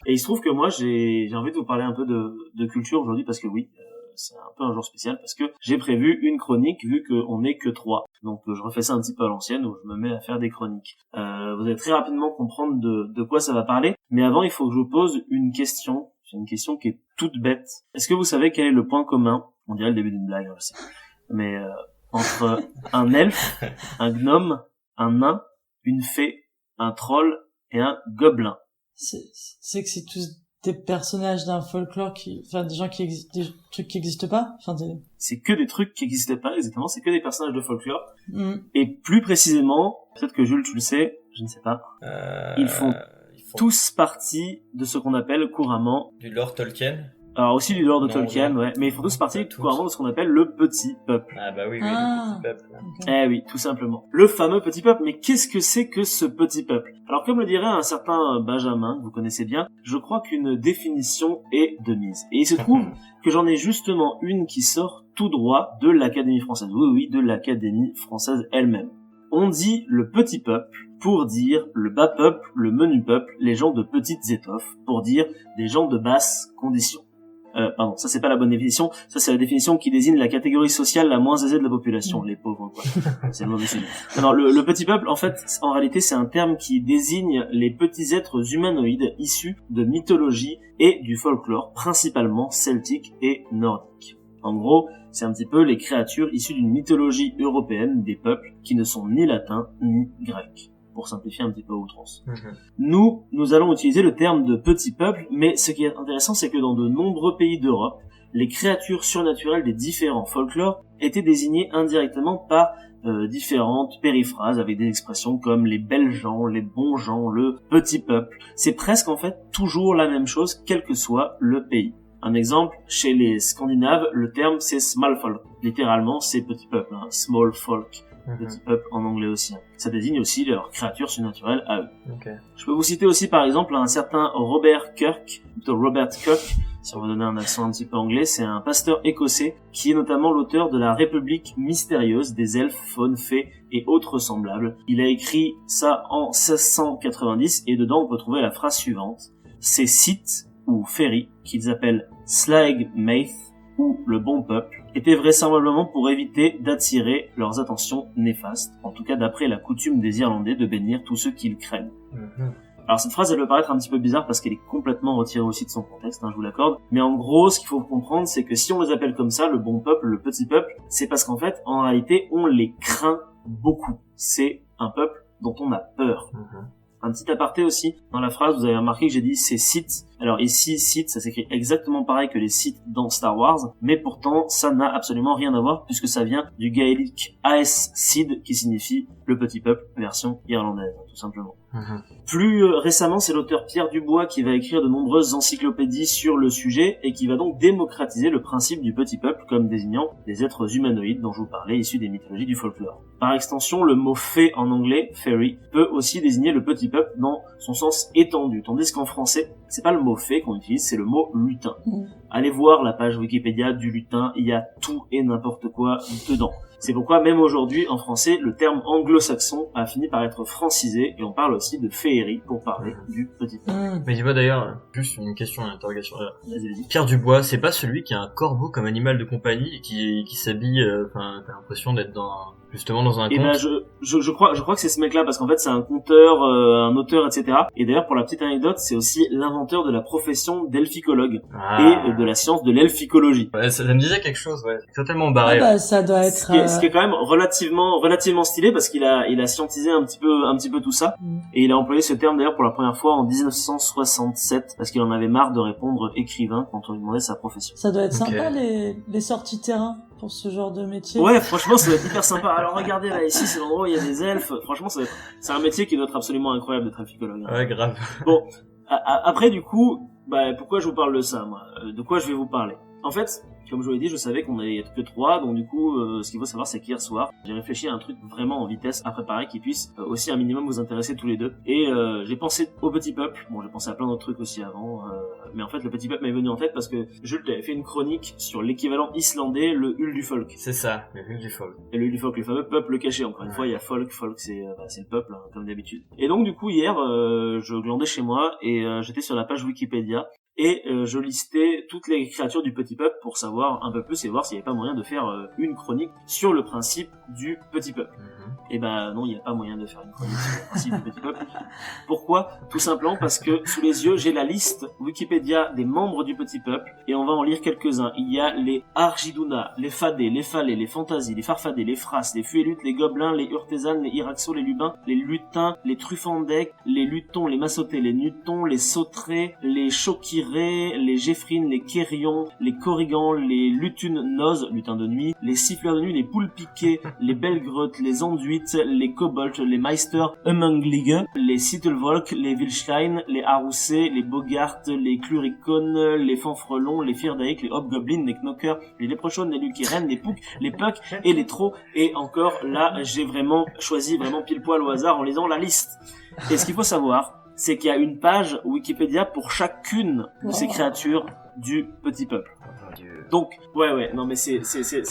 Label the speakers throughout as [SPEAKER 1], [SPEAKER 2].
[SPEAKER 1] Et il se trouve que moi, j'ai envie de vous parler un peu de culture aujourd'hui parce que oui, c'est un peu un jour spécial parce que j'ai prévu une chronique vu qu'on n'est que 3. Donc je refais ça un petit peu à l'ancienne où je me mets à faire des chroniques. Vous allez très rapidement comprendre de quoi ça va parler. Mais avant, il faut que je vous pose une question. C'est une question qui est toute bête. Est-ce que vous savez quel est le point commun, on dirait le début d'une blague, je sais, mais entre un elfe, un gnome, un nain, une fée, un troll et un gobelin?
[SPEAKER 2] C'est que c'est tous des personnages d'un folklore des gens qui existent, des trucs qui existent pas.
[SPEAKER 1] C'est que des trucs qui existent pas, exactement. C'est que des personnages de folklore. Et plus précisément, peut-être que Jules, tu le sais, je ne sais pas. Ils font tous partie de ce qu'on appelle couramment
[SPEAKER 3] du lore Tolkien.
[SPEAKER 1] Alors aussi du lore de Tolkien, ouais, mais ils font tous partie couramment de ce qu'on appelle le petit peuple.
[SPEAKER 3] Ah bah oui, le petit peuple.
[SPEAKER 1] Okay. Eh oui, tout simplement. Le fameux petit peuple, mais qu'est-ce que c'est que ce petit peuple? Alors comme le dirait un certain Benjamin, que vous connaissez bien, je crois qu'une définition est de mise. Et il se trouve que j'en ai justement une qui sort tout droit de l'Académie française. Oui, de l'Académie française elle-même. On dit le petit peuple pour dire le bas peuple, le menu peuple, les gens de petites étoffes, pour dire des gens de basse condition. Pardon, ça c'est pas la bonne définition, ça c'est la définition qui désigne la catégorie sociale la moins aisée de la population, les pauvres quoi. C'est le mauvais sujet. Alors le petit peuple, en fait, en réalité c'est un terme qui désigne les petits êtres humanoïdes issus de mythologie et du folklore, principalement celtique et nordique. En gros, c'est un petit peu les créatures issues d'une mythologie européenne des peuples qui ne sont ni latins ni grecs, pour simplifier un petit peu à outrance. Nous allons utiliser le terme de petit peuple, mais ce qui est intéressant, c'est que dans de nombreux pays d'Europe, les créatures surnaturelles des différents folklores étaient désignées indirectement par différentes périphrases avec des expressions comme les belles gens, les bons gens, le petit peuple. C'est presque en fait toujours la même chose, quel que soit le pays. Un exemple, chez les Scandinaves, le terme c'est small folk. Littéralement, c'est petit peuple, hein, small folk. Petit peuple en anglais aussi. Ça désigne aussi leurs créatures surnaturelles à eux. Okay. Je peux vous citer aussi par exemple un certain Robert Kirk, si on veut donner un accent un petit peu anglais, c'est un pasteur écossais qui est notamment l'auteur de la République mystérieuse des elfes, faunes, fées et autres semblables. Il a écrit ça en 1690 et dedans on peut trouver la phrase suivante. Ces Sith ou Fairies, qu'ils appellent Slag Maith ou le bon peuple, étaient vraisemblablement pour éviter d'attirer leurs attentions néfastes, en tout cas d'après la coutume des Irlandais de bénir tous ceux qu'ils craignent. Alors cette phrase elle peut paraître un petit peu bizarre parce qu'elle est complètement retirée aussi de son contexte, hein, je vous l'accorde, mais en gros ce qu'il faut comprendre c'est que si on les appelle comme ça, le bon peuple, le petit peuple, c'est parce qu'en fait en réalité on les craint beaucoup. C'est un peuple dont on a peur. Un petit aparté aussi, dans la phrase, vous avez remarqué que j'ai dit c'est Sith. Alors ici, Sith, ça s'écrit exactement pareil que les Sith dans Star Wars, mais pourtant, ça n'a absolument rien à voir puisque ça vient du gaélique Aes Sid, qui signifie le petit peuple, version irlandaise, tout simplement. Plus récemment, c'est l'auteur Pierre Dubois qui va écrire de nombreuses encyclopédies sur le sujet et qui va donc démocratiser le principe du petit peuple comme désignant des êtres humanoïdes dont je vous parlais, issus des mythologies du folklore. Par extension, le mot fée en anglais, fairy, peut aussi désigner le petit peuple dans son sens étendu, tandis qu'en français, c'est pas le mot fée qu'on utilise, c'est le mot lutin. Allez voir la page Wikipédia du lutin, il y a tout et n'importe quoi dedans. C'est pourquoi même aujourd'hui, en français, le terme anglo-saxon a fini par être francisé et on parle aussi de féerie pour parler du petit peuple.
[SPEAKER 3] Mais dis-moi d'ailleurs, juste une question, une interrogation.
[SPEAKER 1] Vas-y.
[SPEAKER 3] Pierre Dubois, c'est pas celui qui a un corbeau comme animal de compagnie et qui s'habille, t'as l'impression d'être justement dans un conte.
[SPEAKER 1] Et ben je crois que c'est ce mec-là parce qu'en fait c'est un conteur, un auteur, etc. Et d'ailleurs pour la petite anecdote, c'est aussi l'inventeur de la profession d'elphicologue et de la science de l'elphicologie.
[SPEAKER 3] Ouais, ça me disait quelque chose, ouais. C'est totalement barré.
[SPEAKER 2] Ça doit être.
[SPEAKER 1] Ce qui est quand même relativement stylé parce qu'il a scientisé un petit peu tout ça et il a employé ce terme d'ailleurs pour la première fois en 1967 parce qu'il en avait marre de répondre écrivain quand on lui demandait sa profession.
[SPEAKER 2] Ça doit être sympa les sorties terrain pour ce genre de métier.
[SPEAKER 1] Ouais, franchement, ça doit être hyper sympa. Alors regardez là, ici c'est l'endroit où il y a des elfes. Franchement, c'est un métier qui doit être absolument incroyable d'être elphicologue.
[SPEAKER 3] Ouais, grave.
[SPEAKER 1] Bon, après du coup, pourquoi je vous parle de ça, moi ? De quoi je vais vous parler ? En fait, comme je vous l'ai dit, je savais qu'on allait être que 3, donc du coup, ce qu'il faut savoir, c'est qu'hier soir, j'ai réfléchi à un truc vraiment en vitesse à préparer qui puisse aussi un minimum vous intéresser tous les deux. Et j'ai pensé au Petit Peuple, bon j'ai pensé à plein d'autres trucs aussi avant, mais en fait le Petit Peuple m'est venu en tête parce que Jules t'avait fait une chronique sur l'équivalent islandais, le Uldufolk.
[SPEAKER 3] C'est ça, le Uldufolk.
[SPEAKER 1] Et le Uldufolk, le fameux peuple caché, encore une fois, il y a folk c'est le peuple, hein, comme d'habitude. Et donc du coup hier, je glandais chez moi et j'étais sur la page Wikipédia. Et je listais toutes les créatures du Petit Peuple pour savoir un peu plus et voir s'il n'y avait pas moyen de faire une chronique sur le principe du Petit Peuple. Et ben non, il n'y a pas moyen de faire une chronique sur le principe du Petit Peuple. Pourquoi ? Tout simplement parce que sous les yeux, j'ai la liste Wikipédia des membres du Petit Peuple et on va en lire quelques-uns. Il y a les Argiduna, les Fadés, les Falais, les Fantasies, les Farfadés, les Frasses, les Fuélutes, les Gobelins, les Urtésanes, les Iraxos, les Lubins, les Lutins, les Truffandec, les Lutons, les Massotés, les Nutons, les Sautrés, les Chokirés, les Géfrines, les Kérions, les Corrigans, les Lutunes-Nozes, lutins de nuit, les Siffleurs de nuit, les Poules piquées, les Belgreuth, les Enduites, les Kobolds, les Meister, Umanglige, les Sittelvolk, les Wilstein, les Haroussés, les Bogart, les Cluricones, les Fanfrelons, les Firdaïk, les Hobgoblins, les Knockers, les Léprechaune, les Lukiren, les Pouks, les Pucks et les Trolls. Et encore là, j'ai vraiment choisi vraiment pile poil au hasard en lisant la liste. Et ce qu'il faut savoir, c'est qu'il y a une page Wikipédia pour chacune de ces créatures du Petit Peuple. Donc, ouais, non mais c'est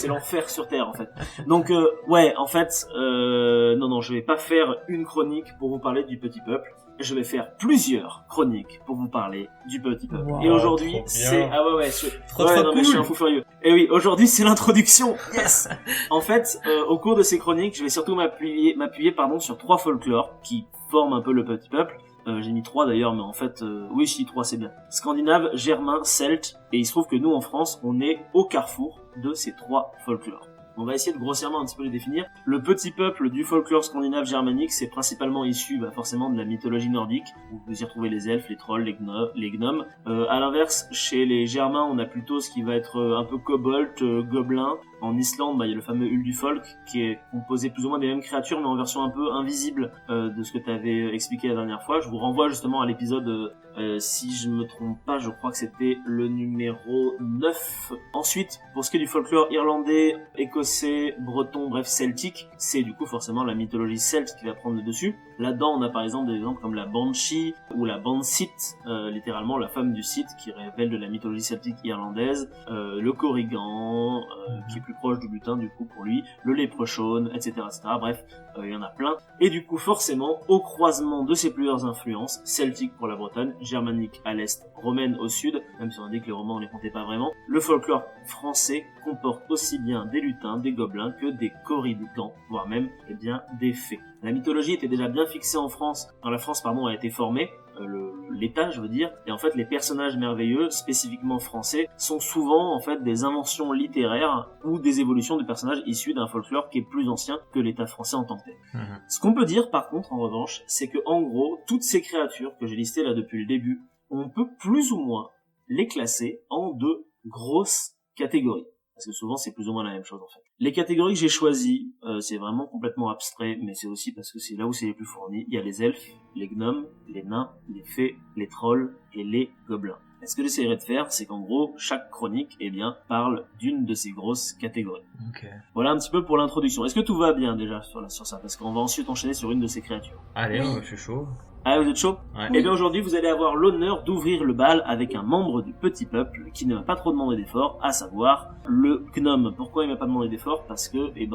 [SPEAKER 1] l'enfer sur Terre en fait. Donc, en fait, non, je vais pas faire une chronique pour vous parler du Petit Peuple. Je vais faire plusieurs chroniques pour vous parler du Petit Peuple.
[SPEAKER 2] Wow,
[SPEAKER 1] et aujourd'hui, c'est... Ah ouais, non, mais je suis un fou furieux. Et oui, aujourd'hui, c'est l'introduction. Yes! En fait, au cours de ces chroniques, je vais surtout m'appuyer sur 3 folklores qui forment un peu le Petit Peuple. J'ai mis 3 d'ailleurs, mais en fait, oui, si 3 c'est bien. Scandinave, germain, celte, et il se trouve que nous en France, on est au carrefour de ces 3 folklores. On va essayer de grossièrement un petit peu les définir. Le Petit Peuple du folklore scandinave germanique, c'est principalement issu forcément de la mythologie nordique, où vous y retrouvez les elfes, les trolls, les gnomes. À l'inverse, chez les germains, on a plutôt ce qui va être un peu kobold, gobelin. En Islande, il y a le fameux Uldufolk qui est composé plus ou moins des mêmes créatures mais en version un peu invisible de ce que tu avais expliqué la dernière fois. Je vous renvoie justement à l'épisode, si je me trompe pas, je crois que c'était le numéro 9. Ensuite, pour ce qui est du folklore irlandais, écossais, breton, bref celtique, c'est du coup forcément la mythologie celte qui va prendre le dessus. Là-dedans, on a par exemple des exemples comme la Banshee ou la Banshee, littéralement la femme du Sith qui révèle de la mythologie celtique irlandaise, le Corrigan, qui est plus proche du lutin du coup pour lui, le Léprechaune, etc. Bref, il y en a plein. Et du coup, forcément, au croisement de ces plusieurs influences, celtique pour la Bretagne, germanique à l'est, romaine au sud, même si on a dit que les Romains on les comptait pas vraiment, le folklore français comporte aussi bien des lutins, des gobelins que des corrigans, voire même des fées. La mythologie était déjà bien fixée en France, quand la France a été formée, l'État je veux dire, et en fait les personnages merveilleux, spécifiquement français, sont souvent en fait des inventions littéraires ou des évolutions de personnages issus d'un folklore qui est plus ancien que l'État français en tant que tel. Ce qu'on peut dire par contre en revanche, c'est que en gros, toutes ces créatures que j'ai listées là depuis le début, on peut plus ou moins les classer en 2 grosses catégories. Parce que souvent c'est plus ou moins la même chose en fait. Les catégories que j'ai choisies, c'est vraiment complètement abstrait, mais c'est aussi parce que c'est là où c'est les plus fournis. Il y a les elfes, les gnomes, les nains, les fées, les trolls et les gobelins. Et ce que j'essaierai de faire, c'est qu'en gros, chaque chronique, parle d'une de ces grosses catégories.
[SPEAKER 3] Okay.
[SPEAKER 1] Voilà un petit peu pour l'introduction. Est-ce que tout va bien déjà sur ça? Parce qu'on va ensuite enchaîner sur une de ces créatures.
[SPEAKER 3] Allez, je suis chaud.
[SPEAKER 1] Ah, vous êtes chaud?
[SPEAKER 3] Ouais.
[SPEAKER 1] Et bien aujourd'hui, vous allez avoir l'honneur d'ouvrir le bal avec un membre du Petit Peuple qui ne m'a pas trop demandé d'effort, à savoir le gnome. Pourquoi il m'a pas demandé d'effort? Parce que, il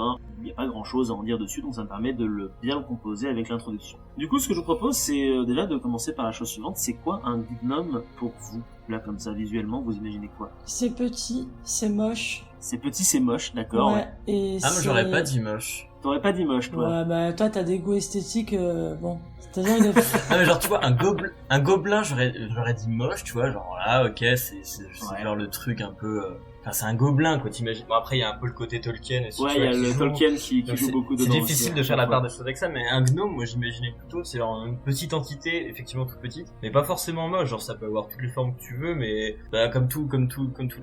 [SPEAKER 1] n'y a pas grand chose à en dire dessus, donc ça me permet de bien le composer avec l'introduction. Du coup, ce que je vous propose, c'est déjà de commencer par la chose suivante. C'est quoi un gnome pour vous? Là, comme ça, visuellement, vous imaginez quoi?
[SPEAKER 2] C'est petit, c'est moche.
[SPEAKER 1] C'est petit, c'est moche, d'accord.
[SPEAKER 2] Ouais, et
[SPEAKER 3] moi j'aurais pas dit moche.
[SPEAKER 1] T'aurais pas dit moche, toi?
[SPEAKER 2] Ouais, toi, t'as des goûts esthétiques, bon. C'est-à-dire, il est...
[SPEAKER 3] Non, mais genre, tu vois, un gobelin, j'aurais dit moche, tu vois, genre là, ok, c'est genre le truc un peu, enfin, c'est un gobelin, quoi, t'imagines. Bon, après, il y a un peu le côté Tolkien aussi.
[SPEAKER 1] Ouais, il y a le Tolkien qui joue beaucoup dedans.
[SPEAKER 3] C'est difficile de faire la part des choses avec ça, mais un gnome, moi, j'imaginais plutôt, c'est genre une petite entité, effectivement toute petite, mais pas forcément moche, genre, ça peut avoir toutes les formes que tu veux, mais, comme tous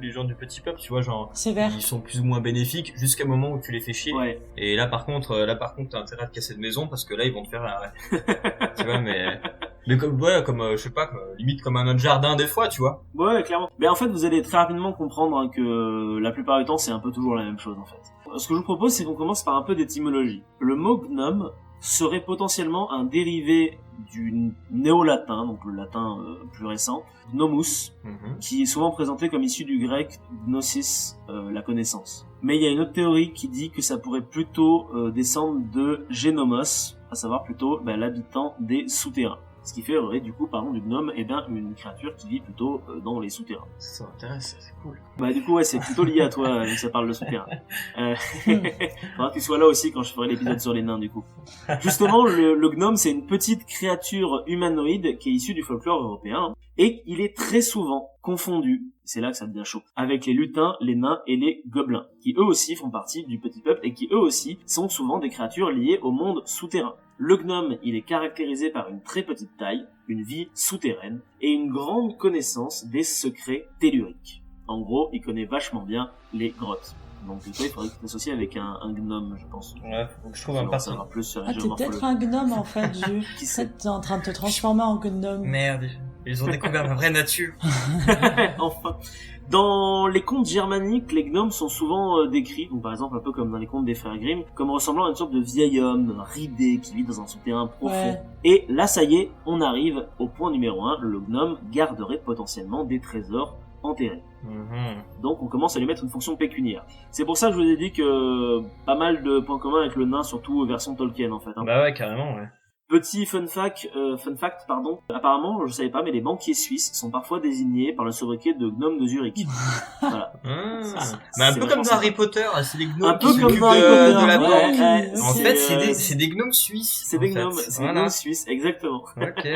[SPEAKER 3] les gens du Petit Peuple, tu vois, genre,
[SPEAKER 2] c'est vert.
[SPEAKER 3] Ils sont plus ou moins bénéfiques jusqu'à un moment où tu les fais chier. Ouais. Et là, par contre, t'as intérêt à te casser de maison parce que là, ils vont te faire la... tu vois, mais... Mais comme, ouais, comme, je sais pas, limite comme un autre jardin des fois, tu vois.
[SPEAKER 1] Ouais, clairement. Mais en fait, vous allez très rapidement comprendre hein, que la plupart du temps, c'est un peu toujours la même chose, en fait. Ce que je vous propose, c'est qu'on commence par un peu d'étymologie. Le mot gnome serait potentiellement un dérivé du néo-latin, donc le latin plus récent, gnomus, qui est souvent présenté comme issu du grec gnosis, la connaissance. Mais il y a une autre théorie qui dit que ça pourrait plutôt descendre de génomos, à savoir plutôt l'habitant des souterrains. Ce qui fait du coup, pardon, du gnome, une créature qui vit plutôt dans les souterrains.
[SPEAKER 3] Ça m'intéresse, c'est cool.
[SPEAKER 1] Du coup, ouais, c'est plutôt lié à toi, que ça parle de souterrain. Faudra que tu sois là aussi quand je ferai l'épisode sur les nains, du coup. Justement, le gnome, c'est une petite créature humanoïde qui est issue du folklore européen, et il est très souvent confondu, c'est là que ça devient chaud, avec les lutins, les nains et les gobelins, qui eux aussi font partie du petit peuple, et qui eux aussi sont souvent des créatures liées au monde souterrain. Le gnome, il est caractérisé par une très petite taille, une vie souterraine, et une grande connaissance des secrets telluriques. En gros, il connaît vachement bien les grottes. Donc toi, il faudrait que tu t'associes avec un gnome, je pense.
[SPEAKER 3] Ouais, faut que je trouve un personnage.
[SPEAKER 1] Plus sur
[SPEAKER 2] t'es peut-être un gnome en fait, Jules.
[SPEAKER 1] Qui sait?
[SPEAKER 2] T'es en train de te transformer en gnome.
[SPEAKER 3] Merde, ils ont découvert ma vraie nature.
[SPEAKER 1] Enfin. Dans les contes germaniques, les gnomes sont souvent décrits, donc par exemple un peu comme dans les contes des frères Grimm, comme ressemblant à une sorte de vieil homme ridé qui vit dans un souterrain profond.
[SPEAKER 2] Ouais.
[SPEAKER 1] Et là, ça y est, on arrive au point numéro 1, le gnome garderait potentiellement des trésors enterrés. Donc on commence à lui mettre une fonction pécuniaire. C'est pour ça que je vous ai dit que pas mal de points communs avec le nain, surtout version Tolkien en fait. Hein.
[SPEAKER 3] Bah ouais, carrément, ouais.
[SPEAKER 1] Petit fun fact, apparemment, je savais pas, mais les banquiers suisses sont parfois désignés par le sobriquet de gnome de Zurich. Voilà.
[SPEAKER 3] Mais un peu comme dans Harry Potter, c'est des gnomes qui s'occupent de la banque. En fait, c'est des gnomes suisses.
[SPEAKER 1] C'est des gnomes suisses, exactement.
[SPEAKER 3] Ok.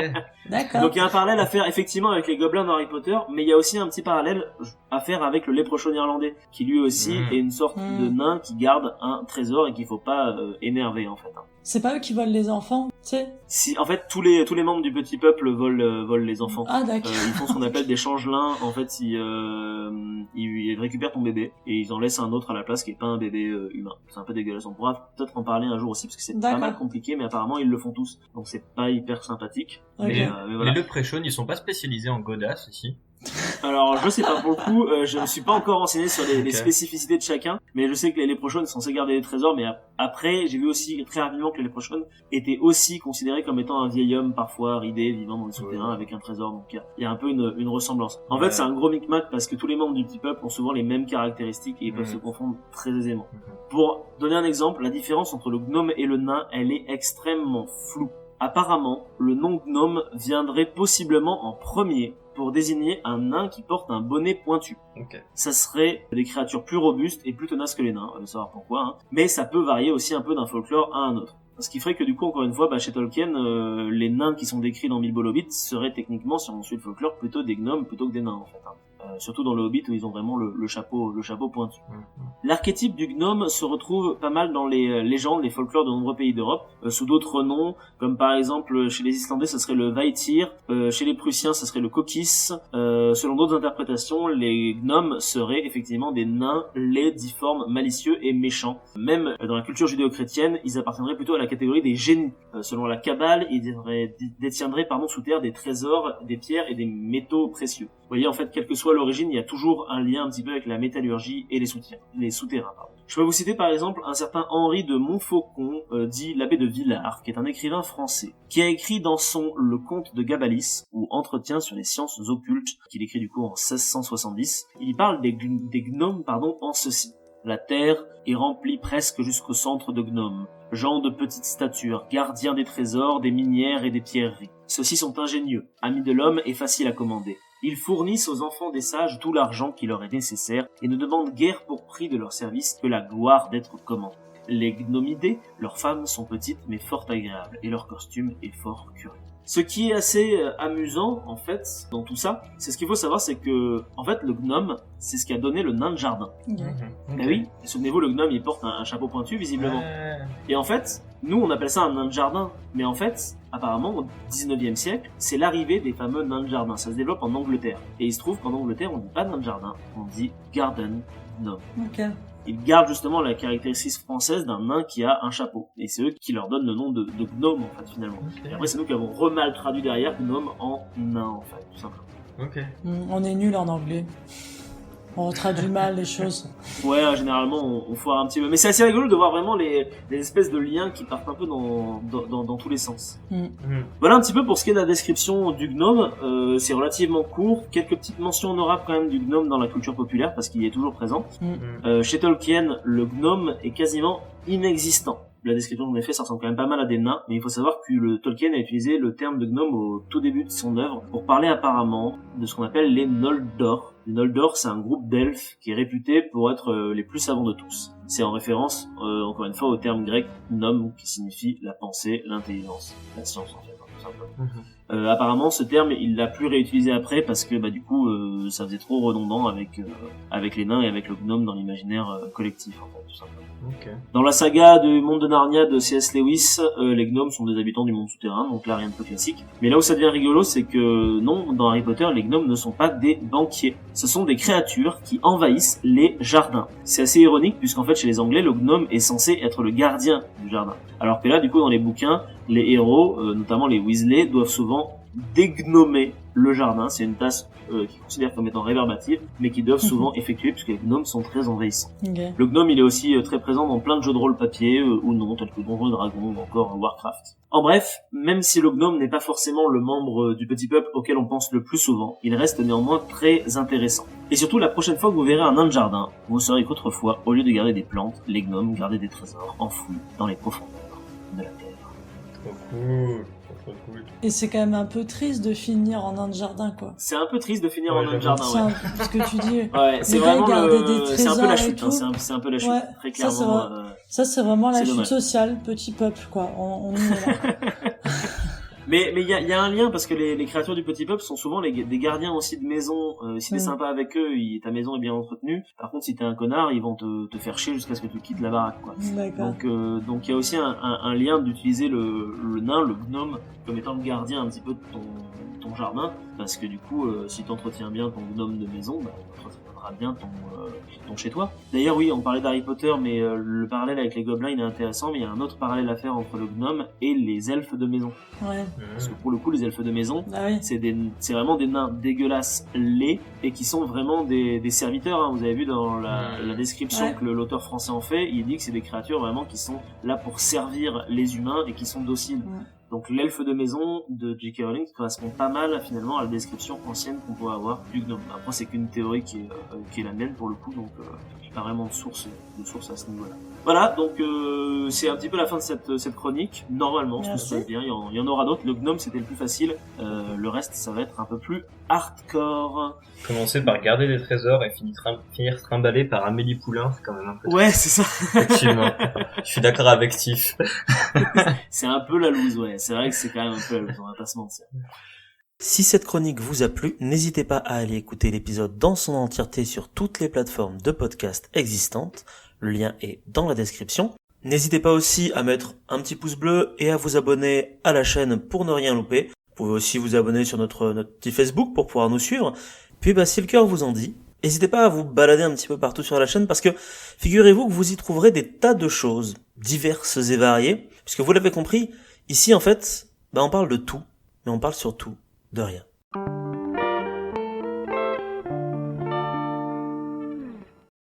[SPEAKER 2] D'accord.
[SPEAKER 1] Donc il y a un parallèle à faire effectivement avec les gobelins dans Harry Potter, mais il y a aussi un petit parallèle à faire avec le léprochaun irlandais, qui lui aussi est une sorte de nain qui garde un trésor et qu'il faut pas énerver en fait.
[SPEAKER 2] C'est pas eux qui volent les enfants, tu sais?
[SPEAKER 1] Si, en fait, tous les membres du petit peuple volent les enfants.
[SPEAKER 2] Ah, d'accord.
[SPEAKER 1] Ils font ce qu'on appelle des changelins. En fait, ils récupèrent ton bébé et ils en laissent un autre à la place qui est pas un bébé humain. C'est un peu dégueulasse. On pourra peut-être en parler un jour aussi parce que c'est pas mal compliqué, mais apparemment ils le font tous. Donc c'est pas hyper sympathique.
[SPEAKER 2] Okay.
[SPEAKER 1] Mais voilà.
[SPEAKER 3] Les leprechauns, ils sont pas spécialisés en godasses ici.
[SPEAKER 1] Alors je sais pas pour le coup, je me suis pas encore renseigné sur les spécificités de chacun, mais je sais que les léprechauns sont censés garder des trésors, mais après j'ai vu aussi très rapidement que les léprechauns étaient aussi considérés comme étant un vieil homme parfois ridé vivant dans le souterrain avec un trésor, donc il y a un peu une ressemblance. En fait c'est un gros micmac parce que tous les membres du petit peuple ont souvent les mêmes caractéristiques et ils peuvent se confondre très aisément. Pour donner un exemple, la différence entre le gnome et le nain, elle est extrêmement floue. Apparemment, le nom gnome viendrait possiblement en premier pour désigner un nain qui porte un bonnet pointu.
[SPEAKER 3] Okay. Ça
[SPEAKER 1] serait des créatures plus robustes et plus tenaces que les nains, on va savoir pourquoi, hein. Mais ça peut varier aussi un peu d'un folklore à un autre. Ce qui ferait que du coup, encore une fois, chez Tolkien, les nains qui sont décrits dans Bilbo le Hobbit seraient techniquement, si on suit le folklore, plutôt des gnomes plutôt que des nains en fait. Hein. Surtout dans le Hobbit où ils ont vraiment le chapeau pointu. L'archétype du gnome se retrouve pas mal dans les légendes, les folklores de nombreux pays d'Europe, sous d'autres noms, comme par exemple chez les Islandais ça serait le Vaetir, chez les Prussiens ça serait le Kokis. Selon d'autres interprétations, les gnomes seraient effectivement des nains laids, difformes, malicieux et méchants. Même dans la culture judéo-chrétienne, ils appartiendraient plutôt à la catégorie des génies. Selon la Kabbale, ils détiendraient sous terre des trésors, des pierres et des métaux précieux. Vous voyez, en fait, quelle que soit l'origine, il y a toujours un lien un petit peu avec la métallurgie et les souterrains. Je peux vous citer par exemple un certain Henri de Montfaucon, dit l'abbé de Villars, qui est un écrivain français, qui a écrit dans son Le Conte de Gabalis, ou Entretien sur les sciences occultes, qu'il écrit du coup en 1670. Il parle des gnomes, en ceci. La terre est remplie presque jusqu'au centre de gnomes, gens de petite stature, gardiens des trésors, des minières et des pierreries. Ceux-ci sont ingénieux, amis de l'homme et faciles à commander. Ils fournissent aux enfants des sages tout l'argent qui leur est nécessaire et ne demandent guère pour prix de leur service que la gloire d'être commandés. Les gnomidés, leurs femmes sont petites mais fort agréables et leur costume est fort curieux. Ce qui est assez amusant, en fait, dans tout ça, c'est ce qu'il faut savoir, c'est que, en fait, le gnome, c'est ce qui a donné le nain de jardin. Ben oui, souvenez-vous, le gnome, il porte un chapeau pointu, visiblement. Et en fait, nous, on appelle ça un nain de jardin. Mais en fait, apparemment, au 19e siècle, c'est l'arrivée des fameux nains de jardin. Ça se développe en Angleterre. Et il se trouve qu'en Angleterre, on dit pas nain de jardin, on dit garden gnome.
[SPEAKER 2] Ok.
[SPEAKER 1] ils gardent justement la caractéristique française d'un nain qui a un chapeau. Et c'est eux qui leur donnent le nom de gnome, en fait, finalement.
[SPEAKER 3] Ok.
[SPEAKER 1] Et après, c'est nous qui avons remal traduit derrière gnome en nain, en fait, tout simplement.
[SPEAKER 3] Ok.
[SPEAKER 2] On est nul en anglais. On traduit mal les choses.
[SPEAKER 1] Ouais, généralement, on foire un petit peu. Mais c'est assez rigolo de voir vraiment les espèces de liens qui partent un peu dans tous les sens. Voilà un petit peu pour ce qui est de la description du gnome. C'est relativement court. Quelques petites mentions honorables quand même du gnome dans la culture populaire parce qu'il est toujours présent. Chez Tolkien, le gnome est quasiment inexistant. La description qu'on a fait, ça ressemble quand même pas mal à des nains, mais il faut savoir que le Tolkien a utilisé le terme de gnome au tout début de son œuvre pour parler apparemment de ce qu'on appelle les Noldor. Les Noldor, c'est un groupe d'elfes qui est réputé pour être les plus savants de tous. C'est en référence, encore une fois, au terme grec nom, qui signifie la pensée, l'intelligence, la science en fait, tout simplement. Apparemment, ce terme, il l'a plus réutilisé après parce que du coup, ça faisait trop redondant avec les nains et avec le gnome dans l'imaginaire collectif, en fait, tout simplement.
[SPEAKER 3] Ok.
[SPEAKER 1] Dans la saga du monde de Narnia de C.S. Lewis, les gnomes sont des habitants du monde souterrain, donc là rien de peu classique. Mais là où ça devient rigolo, c'est que non, dans Harry Potter, les gnomes ne sont pas des banquiers. Ce sont des créatures qui envahissent les jardins. C'est assez ironique puisqu'en fait chez les Anglais, le gnome est censé être le gardien du jardin. Alors que là, du coup, dans les bouquins, les héros, notamment les Weasley, doivent souvent dégnomer le jardin. C'est une tâche qu'ils considèrent comme étant réverbative, mais qu'ils doivent souvent effectuer puisque les gnomes sont très envahissants.
[SPEAKER 2] Okay.
[SPEAKER 1] Le gnome, il est aussi très présent dans plein de jeux de rôle papier ou non, tels que Donjons et Dragons ou encore Warcraft. En bref, même si le gnome n'est pas forcément le membre du petit peuple auquel on pense le plus souvent, il reste néanmoins très intéressant. Et surtout, la prochaine fois que vous verrez un nain de jardin, vous saurez qu'autrefois, au lieu de garder des plantes, les gnomes gardaient des trésors enfouis dans les profondeurs de la terre.
[SPEAKER 3] Trop cool. Trop cool.
[SPEAKER 2] Et c'est quand même un peu triste de finir en nain de jardin, quoi.
[SPEAKER 1] C'est un peu triste de finir en nain de jardin,
[SPEAKER 2] C'est ce que tu dis.
[SPEAKER 1] Ouais, c'est
[SPEAKER 2] Les
[SPEAKER 1] vraiment
[SPEAKER 2] gars gardaient des
[SPEAKER 1] c'est un peu la
[SPEAKER 2] trésors et
[SPEAKER 1] chute,
[SPEAKER 2] tout.
[SPEAKER 1] hein, c'est un peu la chute,
[SPEAKER 2] Ouais,
[SPEAKER 1] très
[SPEAKER 2] ça,
[SPEAKER 1] clairement.
[SPEAKER 2] Ça, c'est vraiment la
[SPEAKER 1] c'est
[SPEAKER 2] chute
[SPEAKER 1] dommage.
[SPEAKER 2] sociale, petit peuple, quoi. On y est là.
[SPEAKER 1] Mais il y a un lien parce que les créatures du petit peuple sont souvent des gardiens aussi de maison. Si t'es sympa avec eux, ta maison est bien entretenue. Par contre, si t'es un connard, ils vont te faire chier jusqu'à ce que tu quittes la baraque, quoi.
[SPEAKER 2] D'accord.
[SPEAKER 1] Donc il y a aussi un lien d'utiliser le nain, le gnome, comme étant le gardien un petit peu de ton jardin, parce que du coup, si t'entretiens bien ton gnome de maison, t'entretiendras bien ton chez toi. D'ailleurs, oui, on parlait d'Harry Potter, mais le parallèle avec les gobelins il est intéressant, mais il y a un autre parallèle à faire entre le gnome et les elfes de maison.
[SPEAKER 2] Ouais.
[SPEAKER 1] Parce que pour le coup, les elfes de maison,
[SPEAKER 2] Ah oui.
[SPEAKER 1] c'est vraiment des nains dégueulasses laids et qui sont vraiment des serviteurs. Hein. Vous avez vu dans la description
[SPEAKER 2] Ouais.
[SPEAKER 1] que l'auteur français en fait, il dit que c'est des créatures vraiment qui sont là pour servir les humains et qui sont dociles.
[SPEAKER 2] Ouais.
[SPEAKER 1] Donc l'elfe de maison de J.K. Rowling correspond pas mal finalement à la description ancienne qu'on pourrait avoir du gnome. Après c'est qu'une théorie qui est la mienne pour le coup, donc j'ai pas vraiment de source à ce niveau-là. Voilà, donc c'est un petit peu la fin de cette chronique. Normalement, si tout se passe bien, il y en aura d'autres. Le gnome c'était le plus facile, le reste ça va être un peu plus hardcore.
[SPEAKER 3] Commencer par garder des trésors et finir trimballé par Amélie Poulain, c'est quand même un peu...
[SPEAKER 1] Ouais, c'est ça.
[SPEAKER 3] Effectivement. Je suis d'accord avec Steve.
[SPEAKER 1] C'est un peu la loose, ouais. C'est vrai que c'est quand même un peu la loose, on va pas se mentir.
[SPEAKER 4] Si cette chronique vous a plu, n'hésitez pas à aller écouter l'épisode dans son entièreté sur toutes les plateformes de podcast existantes. Le lien est dans la description. N'hésitez pas aussi à mettre un petit pouce bleu et à vous abonner à la chaîne pour ne rien louper. Vous pouvez aussi vous abonner sur notre petit Facebook pour pouvoir nous suivre. Puis si le cœur vous en dit, n'hésitez pas à vous balader un petit peu partout sur la chaîne parce que figurez-vous que vous y trouverez des tas de choses diverses et variées. Puisque vous l'avez compris, ici en fait, on parle de tout, mais on parle surtout de rien.